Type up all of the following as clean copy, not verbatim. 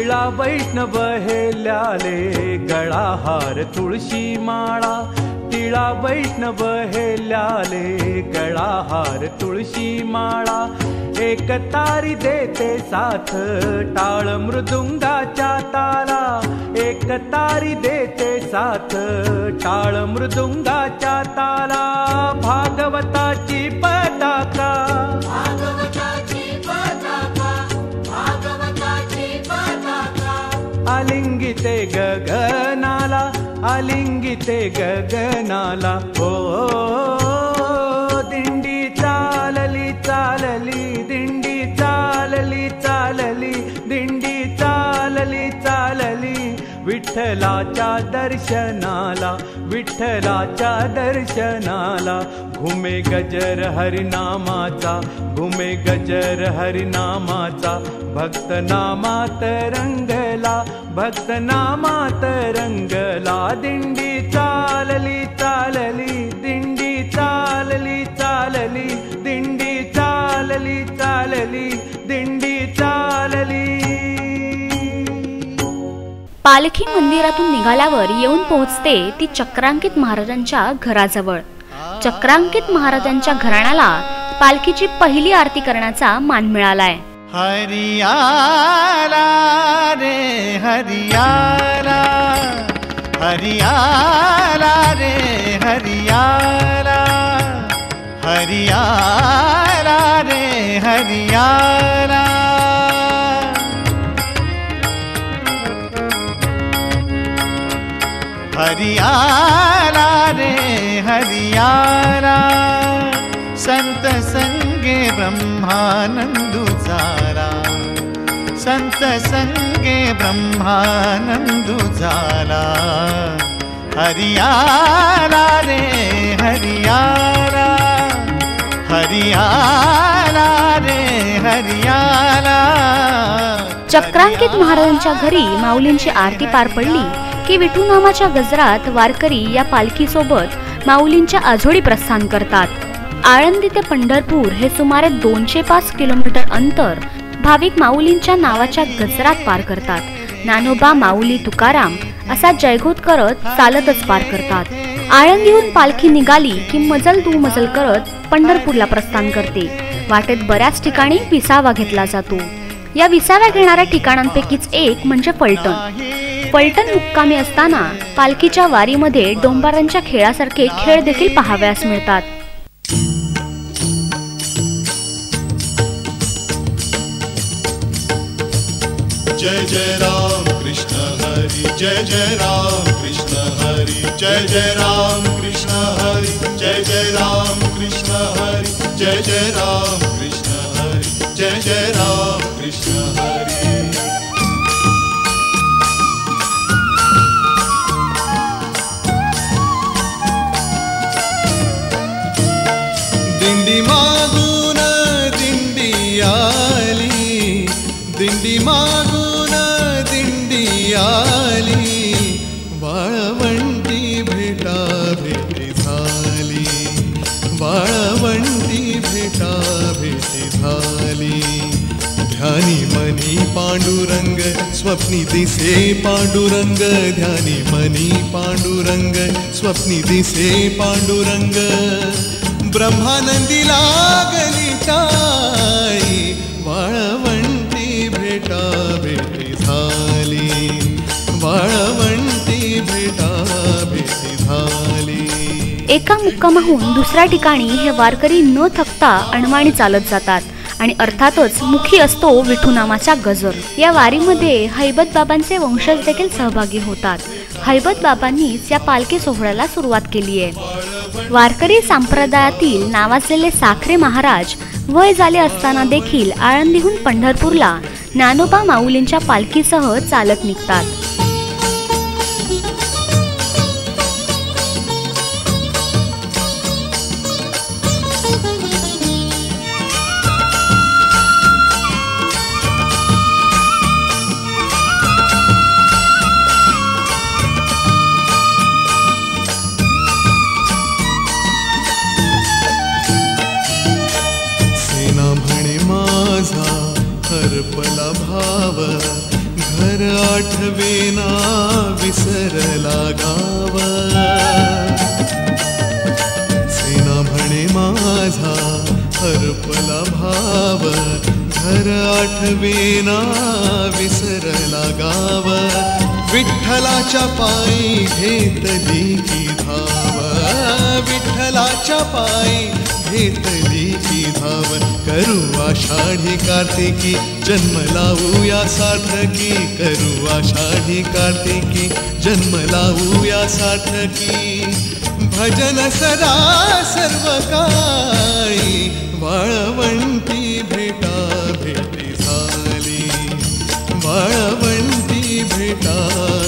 टिळा वैष्णव हेल्याले गळाहार तुळशी माळा, टिळा वैष्णव हेल्याले गळाहार तुळशी माळा, एक तारी देते साथ टाळ मृदुंगाच्या ताला, एक तारी देते साथ टाळ मृदुंगाच्या ताला, भागवताची पताका, आलिंगिते गगनाला, आलिंगिते गगनाला, हो दिंडी चालली चालली, दिंडी चालली चालली, दिंडी चालली चालली, विठ्ठलाच्या दर्शनाला, विठ्ठलाच्या दर्शनाला, घुमे गजर हरिनामाचा, घुमे गजर हरिनामाचा, भक्त नामात रंगला, भक्त नामात रंगला, दिंडी चालली चालली, दिंडी चालली चालली, दिंडी चालली चालली, दिंडी चालली. पालखी मंदिरातून निघाल्यावर येऊन पोहोचते ती चक्रांकित महाराजांच्या घराजवळ. चक्रांकित महाराजांच्या घराण्याला पालखीची पहिली आरती करण्याचा मान मिळालाय. हरियाला रे हरियाला, हरियाला रे हरियाला, हरियाला रे हरियाला, हरियाला रे हरियाला, संत संगे ब्रह्मानंदुजारा, संत संगे ब्रह्मानंदुजारा, हरियाला रे हरियाला, हरियाला रे हरियाला. चक्रांकित महाराजांच्या घरी माऊलींची आरती पार पडली की विठू नामाच्या गजरात वारकरी या पालखीसोबत माऊलींच्या आझोडी प्रस्थान करतात. आळंदी ते पंढरपूर हे सुमारे 205 किलोमीटर अंतर भाविक माऊलींच्या नावाच्या गजरात पार करतात. ज्ञानोबा माऊली तुकाराम असा जयघोष करत चालतच पार करतात. आळंदीहून पालखी निघाली की मजल दू मजल करत पंढरपूरला प्रस्थान करते. वाटेत बऱ्याच ठिकाणी विसावा घेतला जातो. या विसाव्या घेणाऱ्या ठिकाणांपैकीच एक म्हणजे फलटण. फलटण मुक्कामी असताना पालखीच्या वारीमध्ये डोंबारांच्या खेळासारखे खेळ देखील पाहावयास मिळतात. जय जय राम कृष्ण हरि, जय जय राम कृष्ण हरि, जय जय राम कृष्ण हरि, जय जय राम कृष्ण हरि, जय जय राम कृष्ण हरि, जय जय राम कृष्ण हरि. दिंडी मागून दिंडी आली, दिंडी मागून दिंडी आली, वाळवंटी भेटा भेटी झाली, वाळवंटी भेटा भेटी झाली. ध्यानी मनी पांडुरंग स्वप्नी दिसे पांडुरंग, ध्यानी मनी पांडुरंग स्वप्नी दिसे पांडुरंग. ब्रह्मानंदी लागली टाळी, वाळवंटी भेटा भेटी झाली, वाळवंटी भेटा भेटी झाली. एका मुक्कामाहून दुसऱ्या ठिकाणी हे वारकरी न थकता अणवाणी चालत जातात आणि अर्थातच मुखी असतो विठू नामाचा गजर. या वारीमध्ये हैबत बाबांचे वंशज देखील सहभागी होतात. हैबत बाबांनीच या पालखी सोहळ्याला सुरुवात केली आहे. वारकरी संप्रदायातील नावाजलेले साखरे महाराज वय झाले असताना देखील आळंदीहून पंढरपूरला ज्ञानोबा माऊलींच्या पालखीसह चालत निघतात. हरपला भाव घर आठवेना विसरला गाव, सेना म्हणे माझा हरपला भाव, घर आठवेना विसरला गाव, विठ्ठलाच्या पायी घेतली की धाव, विठ्ठलाच्या पायी घेतली की धाव, करू आषाढी कार्तिकी जन्म लावूया सार्थकी, करू आषाढी कार्तिकी जन्म लावूया सार्थकी, भजन सदा सर्व काळी वाळवंटी भेटा भेटी झाली, वाळवंटी भेटा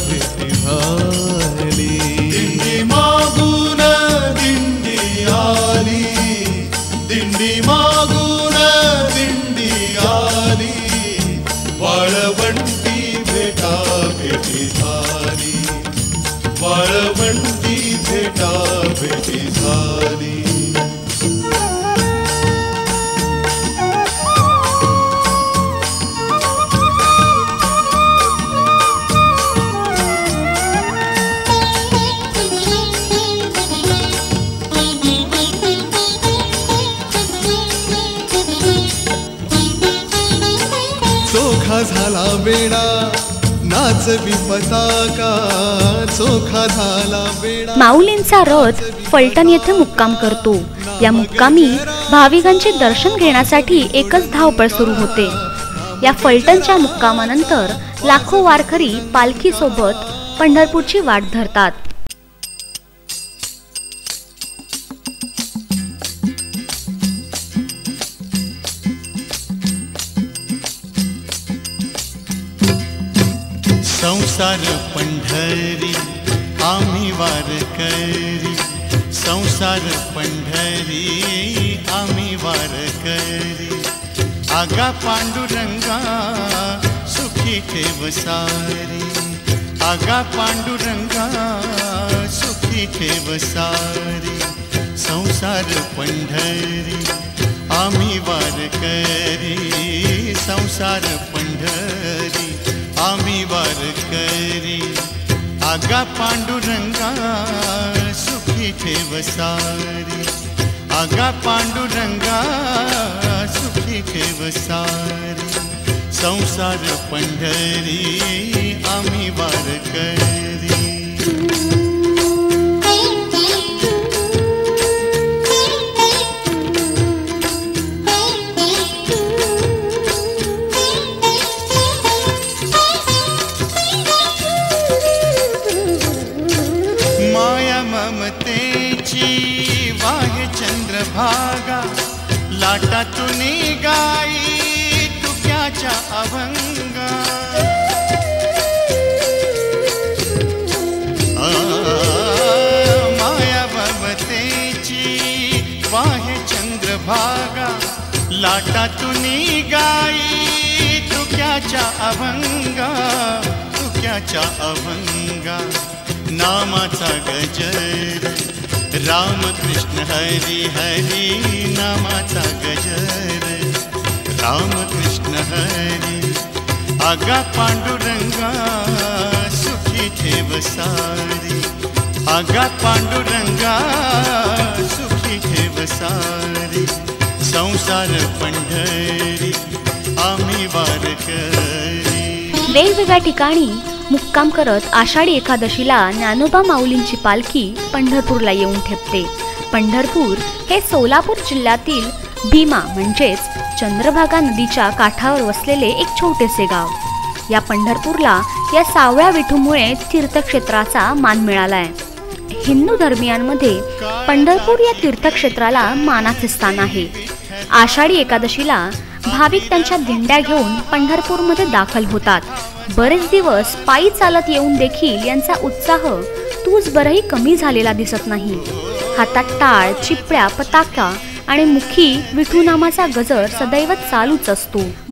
भेटी झाली. दिंडी मागून दिंडी आली, दिंडी मागून दिंडी आली, वाळवंटी भेटा भेटी झाली, वाळवंटी भेटा भेटी झाली. चोखा झाला बेडा नाचवी पताका, चोखा झाला बेडा. माऊलींचा रथ फलटण येथे मुक्काम करतो. या मुक्कामी भाविकांचे दर्शन घेण्यासाठी एकच धावपळ सुरू होते. या फलटणच्या मुक्कामानंतर लाखो वारकरी पालखी सोबत पंढरपूरची वाट धरतात. संसार पंढरी आम्ही वारकरी, संसार पंढरी आम्ही वारकरी, आगा पांडुरंगा सुखी ठेव सारी, आगा पांडुरंगा सुखी ठेव सारी. संसार पंढरी आम्ही वारकरी, संसार पंढरी आम्ही वारकरी, आगा पांडुरंगा सुखी ठेव सारी, आगा पांडुरंगा सुखी ठेव सारी. संसार पंढरी आम्ही वारकरी. वाहे चंद्रभागा लाटातून गाई तुक्याच्या अभंगा, माया ममतेची वाहे चंद्रभागा लाटातून गाई तुक्याच्या अभंगा, तुक्याच्या अभंगा. नामाचा गजर राम कृष्ण हरी हरी, नामाचा गजर राम कृष्ण हरी, आगा पांडुरंगा सुखी ठेव सारी, आगा पांडुरंगा सुखी ठेव सारी. संसार पंढरी आम्ही वारकरी. वेगवेगळ्या ठिकाणी मुक्काम करत आषाढी एकादशीला ज्ञानोबा माऊलींची पालखी पंढरपूरला येऊन ठेपते. पंढरपूर हे सोलापूर जिल्ह्यातील भीमा म्हणजेच चंद्रभागा नदीच्या काठावर वसलेले एक छोटेसे गाव. या पंढरपूरला या सावळ्या विठूमुळे तीर्थक्षेत्राचा मान मिळालाय. हिंदू धर्मियांमध्ये पंढरपूर या तीर्थक्षेत्राला मानाचे स्थान आहे. आषाढी एकादशीला भाविक त्यांच्या दिंड्या घेऊन पंढरपूरमध्ये दाखल होतात. बरेच दिवस पायी चालत येऊन देखील यांचा उत्साह तूच बरही कमी झालेला दिसत नाही. हातात टाळ, चिपळ्या, पताका आणि मुखी विठू नामाचा गजर सदैव चालूच असतो.